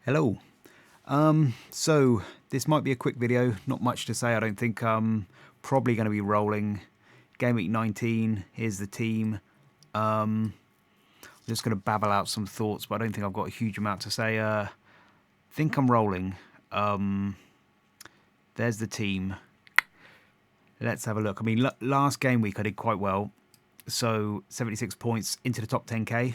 Hello. So this might be a quick video. Not much to say. I don't think I'm probably going to be rolling. Game week 19. Here's the team. I'm just going to babble out some thoughts, but I don't think I've got a huge amount to say. Think I'm rolling. There's the team. Let's have a look. I mean, last game week I did quite well. So 76 points into the top 10k.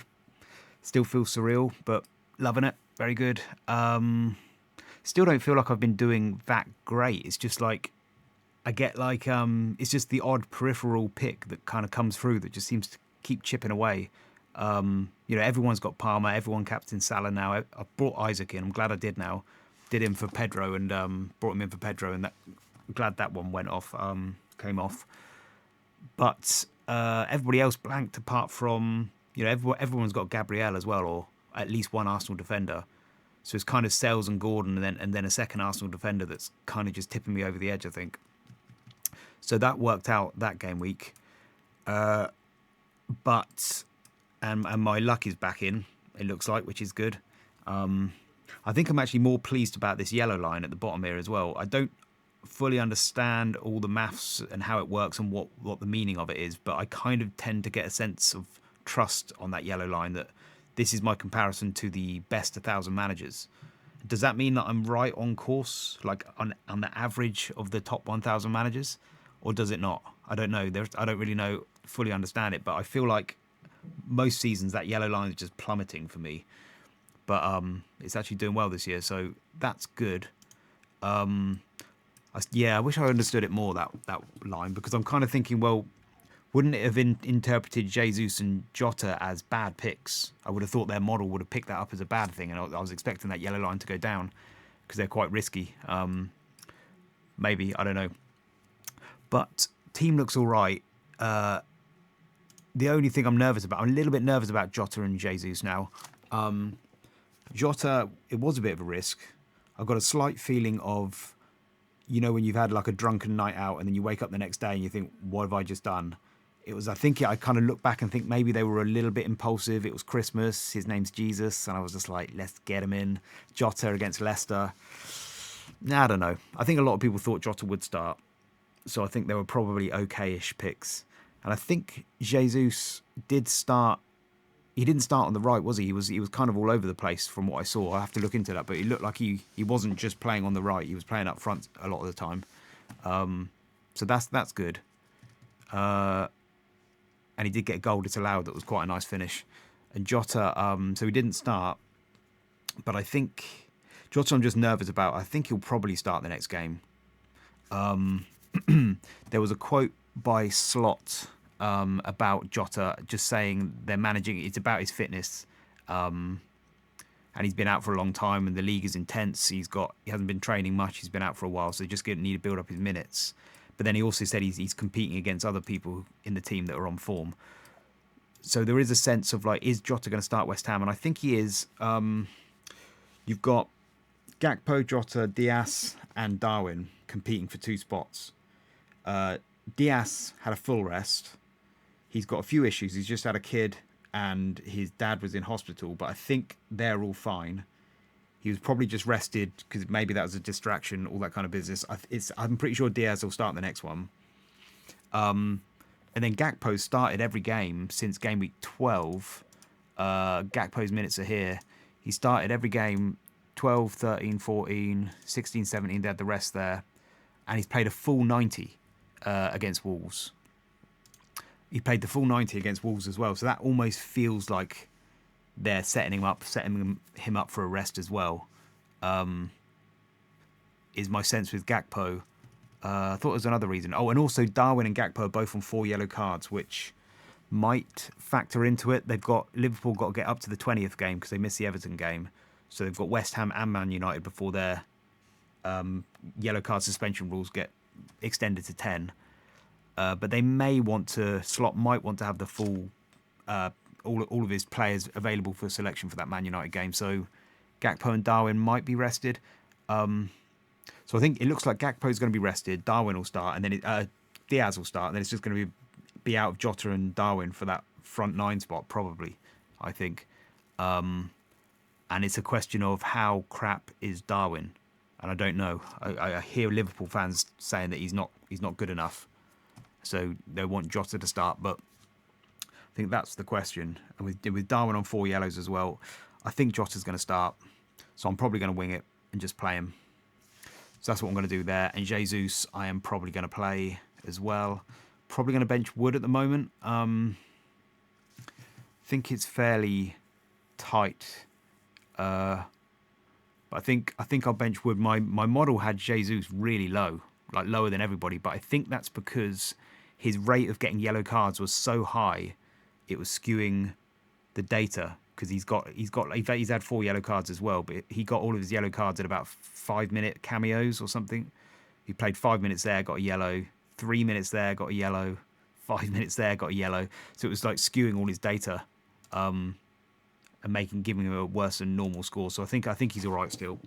Still feels surreal, but loving it. Very good. Still don't feel like I've been doing that great. It's just like I get like it's just the odd peripheral pick that kind of comes through that just seems to keep chipping away. Everyone's got Palmer, everyone captains Salah now. I brought Isaac in. I'm glad I did now. Did him for Pedro and brought him in for Pedro, and I'm glad that one went off, came off. But everybody else blanked apart from everyone's got Gabriel as well, or at least one Arsenal defender. So it's kind of Sales and Gordon, and then a second Arsenal defender that's kind of just tipping me over the edge, I think. So that worked out that game week. But and my luck is back in, it looks like, which is good. I think I'm actually more pleased about this yellow line at the bottom here as well. I don't fully understand all the maths and how it works and what the meaning of it is, but I kind of tend to get a sense of trust on that yellow line that this is my comparison to the best 1,000 managers. Does that mean that I'm right on course, like on the average of the top 1,000 managers, or does it not? I don't know. I don't really know, fully understand it, but I feel like most seasons that yellow line is just plummeting for me. But it's actually doing well this year, so that's good. I wish I understood it more, that line, because I'm kind of thinking, well, wouldn't it have interpreted Jesus and Jota as bad picks? I would have thought their model would have picked that up as a bad thing, and I was expecting that yellow line to go down because they're quite risky. Maybe, I don't know. But team looks all right. The only thing I'm a little bit nervous about Jota and Jesus now. Jota, it was a bit of a risk. I've got a slight feeling of, when you've had like a drunken night out and then you wake up the next day and you think, what have I just done? I kind of look back and think maybe they were a little bit impulsive. It was Christmas. His name's Jesus. And I was just like, let's get him in. Jota against Leicester. Nah, I don't know. I think a lot of people thought Jota would start. So I think they were probably okay-ish picks. And I think Jesus did start. He didn't start on the right, was he? He was kind of all over the place from what I saw. I have to look into that. But he looked like he wasn't just playing on the right. He was playing up front a lot of the time. So that's good. And he did get a goal disallowed that was quite a nice finish. And Jota, so he didn't start, but I think Jota I'm just nervous about. I think he'll probably start the next game. There was a quote by Slot about Jota just saying they're managing, it's about his fitness. And he's been out for a long time and the league is intense. He hasn't been training much. He's been out for a while, so they just need to build up his minutes. But then he also said he's competing against other people in the team that are on form. So there is a sense of like, is Jota going to start West Ham? And I think he is. You've got Gakpo, Jota, Diaz, and Darwin competing for 2 spots. Diaz had a full rest. He's got a few issues. He's just had a kid, and his dad was in hospital. But I think they're all fine. He was probably just rested because maybe that was a distraction, all that kind of business. I'm pretty sure Diaz will start the next one. And then Gakpo started every game since game week 12. Gakpo's minutes are here. He started every game 12, 13, 14, 16, 17. They had the rest there. And he's played a full 90 against Wolves. He played the full 90 against Wolves as well. So that almost feels like they're setting him up for a rest as well. Is my sense with Gakpo. I thought there was another reason. Oh, and also Darwin and Gakpo are both on 4 yellow cards, which might factor into it. Liverpool got to get up to the 20th game because they missed the Everton game. So they've got West Ham and Man United before their yellow card suspension rules get extended to 10. But they Slot might want to have the full all of his players available for selection for that Man United game. So Gakpo and Darwin might be rested. So I think it looks like Gakpo's going to be rested. Darwin will start, and then Diaz will start, and then it's just going to be out of Jota and Darwin for that front 9 spot, probably, I think. and it's a question of how crap is Darwin, and I don't know. I hear Liverpool fans saying that he's not good enough, so they want Jota to start, but I think that's the question. And with Darwin on 4 yellows as well, I think Jota's going to start, so I'm probably going to wing it and just play him. So that's what I'm going to do there. And Jesus, I am probably going to play as well. Probably going to bench Wood at the moment. I think it's fairly tight. But I think I'll bench Wood. My model had Jesus really low, like lower than everybody. But I think that's because his rate of getting yellow cards was so high, it was skewing the data. Because he's had 4 yellow cards as well, but he got all of his yellow cards at about 5-minute cameos or something. He played 5 minutes there, got a yellow. 3 minutes there, got a yellow. 5 minutes there, got a yellow. So it was like skewing all his data, and giving him a worse than normal score. So I think he's all right still.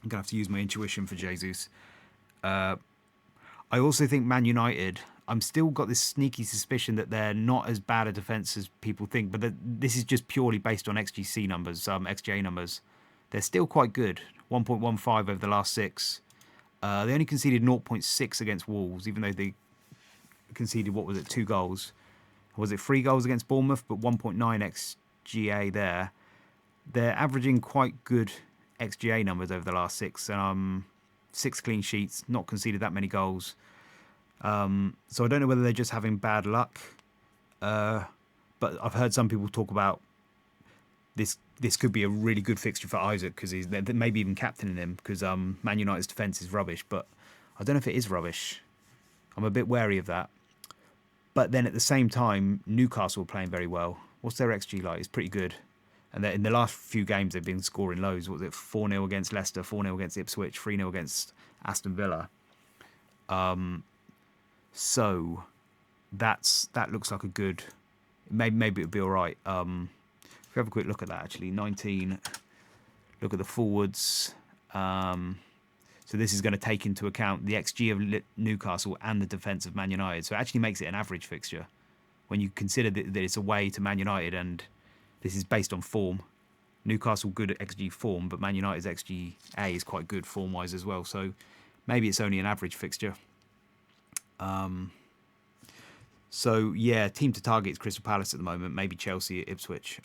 I'm gonna have to use my intuition for Jesus. I also think Man United, I'm still got this sneaky suspicion that they're not as bad a defence as people think, but this is just purely based on XGC numbers, XGA numbers. They're still quite good, 1.15 over the last 6. They only conceded 0.6 against Wolves, even though they conceded, 2 goals? Was it 3 goals against Bournemouth, but 1.9 XGA there. They're averaging quite good XGA numbers over the last 6. 6 clean sheets, not conceded that many goals. So I don't know whether they're just having bad luck. But I've heard some people talk about this could be a really good fixture for Isaac, because he's maybe even captaining him, because Man United's defence is rubbish. But I don't know if it is rubbish. I'm a bit wary of that. But then at the same time, Newcastle are playing very well. What's their XG like? It's pretty good. And in the last few games, they've been scoring loads. What was it? 4-0 against Leicester, 4-0 against Ipswich, 3-0 against Aston Villa. So that looks like a good. Maybe it'll be all right. If we have a quick look at that, actually, 19. Look at the forwards. So this is going to take into account the XG of Newcastle and the defence of Man United. So it actually makes it an average fixture when you consider that it's away to Man United, and this is based on form. Newcastle good at XG form, but Man United's XGA is quite good form-wise as well. So maybe it's only an average fixture. So yeah, team to target is Crystal Palace at the moment. Maybe Chelsea at Ipswich.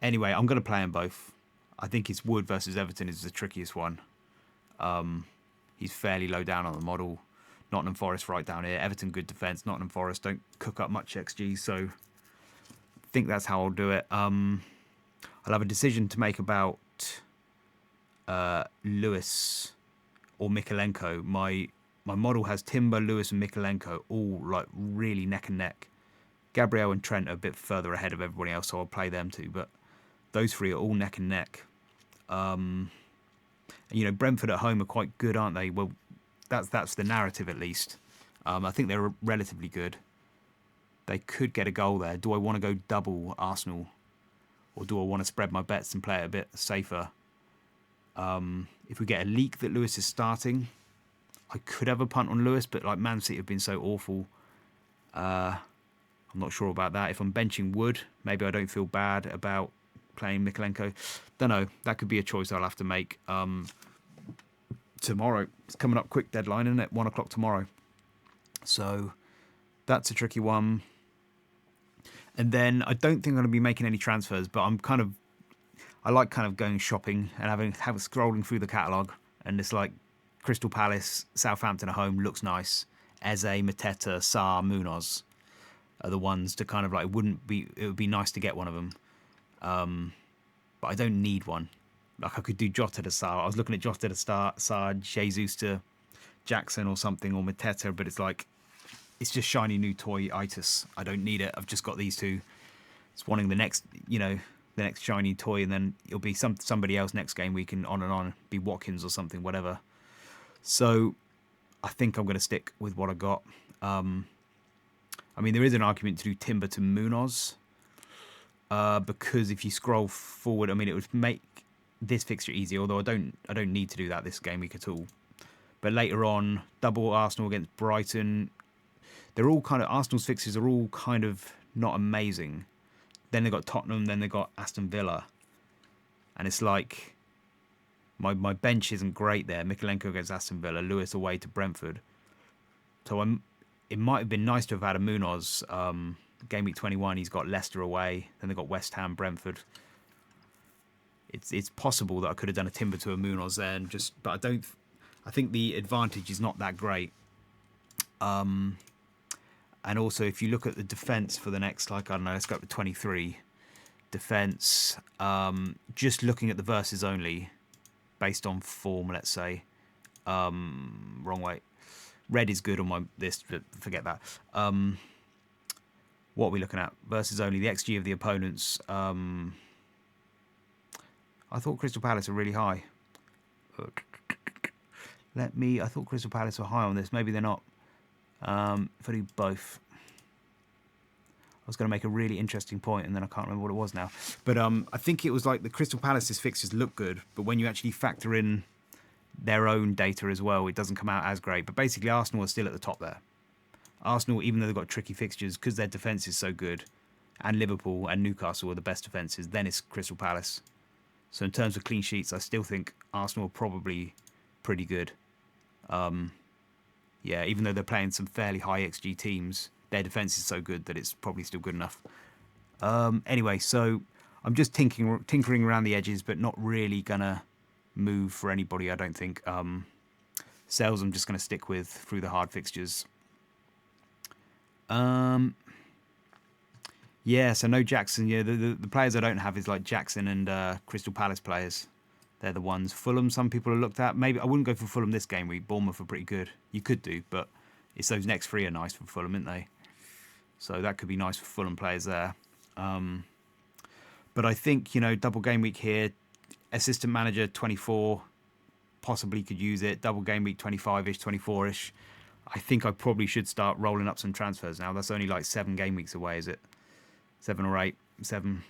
Anyway, I'm going to play them both. I think it's Wood versus Everton is the trickiest one. He's fairly low down on the model. Nottingham Forest right down here. Everton good defence. Nottingham Forest don't cook up much XG, so I think that's how I'll do it. I'll have a decision to make about Lewis or Mikalenko. My model has Timber, Lewis, and Mikalenko all like really neck and neck. Gabriel and Trent are a bit further ahead of everybody else, so I'll play them too. But those 3 are all neck and neck. You know, Brentford at home are quite good, aren't they? Well, that's the narrative at least. I think they're relatively good. They could get a goal there. Do I want to go double Arsenal, or do I want to spread my bets and play it a bit safer? If we get a leak that Lewis is starting, I could have a punt on Lewis, but like Man City have been so awful. I'm not sure about that. If I'm benching Wood, maybe I don't feel bad about playing Mikalenko. Don't know. That could be a choice I'll have to make tomorrow. It's coming up quick deadline, isn't it? 1 o'clock tomorrow. So that's a tricky one. And then I don't think I'm going to be making any transfers, but I like going shopping and having scrolling through the catalogue, and it's like Crystal Palace, Southampton at home looks nice. Eze, Mateta, Sarr, Munoz are the ones to it would be nice to get one of them. But I don't need one. Like I could do Jota to Sarr. I was looking at Jota to Sarr, Jesus to Jackson or something, or Mateta, but it's just shiny new toy itis. I don't need it. I've just got these 2. It's wanting the next shiny toy, and then it'll be somebody else next game week, and on. Be Watkins or something, whatever. So I think I'm going to stick with what I got. I mean, there is an argument to do Timber to Munoz, because if you scroll forward, I mean, it would make this fixture easier, although I don't need to do that this game week at all. But later on, double Arsenal against Brighton. They're all Arsenal's fixtures are all not amazing. then they've got Tottenham, then they've got Aston Villa. And it's like, my bench isn't great there. Mikalenko against Aston Villa, Lewis away to Brentford. So it might have been nice to have had a Munoz. Game week 21, he's got Leicester away. Then they've got West Ham, Brentford. It's possible that I could have done a Timber to a Munoz there, but I think the advantage is not that great. And also, if you look at the defence for the next, like, I don't know, let's go up to 23. Defence, just looking at the versus only, based on form, let's say. Wrong way. Red is good on my list, but forget that. What are we looking at? Versus only, the XG of the opponents. I thought Crystal Palace are really high. I thought Crystal Palace were high on this. Maybe they're not. If I do both. I was going to make a really interesting point, and then I can't remember what it was now. But I think it was like the Crystal Palace's fixtures look good, but when you actually factor in their own data as well, it doesn't come out as great. But basically, Arsenal are still at the top there. Arsenal, even though they've got tricky fixtures, because their defence is so good, and Liverpool and Newcastle are the best defences, then it's Crystal Palace. So in terms of clean sheets, I still think Arsenal are probably pretty good. Yeah, even though they're playing some fairly high XG teams, their defence is so good that it's probably still good enough. Anyway, so I'm just tinkering around the edges, but not really going to move for anybody, I don't think. Sales I'm just going to stick with through the hard fixtures. Yeah, so no Jackson. Yeah, the players I don't have is like Jackson and Crystal Palace players. They're the ones. Fulham, some people are looked at. Maybe I wouldn't go for Fulham this game week. Bournemouth are pretty good. You could do, but it's those next three are nice for Fulham, aren't they? So that could be nice for Fulham players there. But I think, double game week here, assistant manager 24, possibly could use it. Double game week 25-ish, 24-ish. I think I probably should start rolling up some transfers now. That's only like 7 game weeks away, is it? 7 or 8, 7.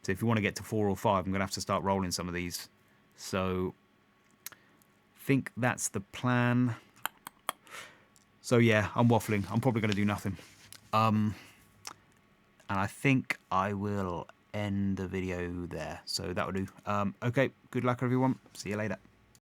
So if you want to get to 4 or 5, I'm going to have to start rolling some of these. So I think that's the plan. So yeah, I'm waffling. I'm probably going to do nothing. And I think I will end the video there. So that will do. Okay, good luck everyone. See you later.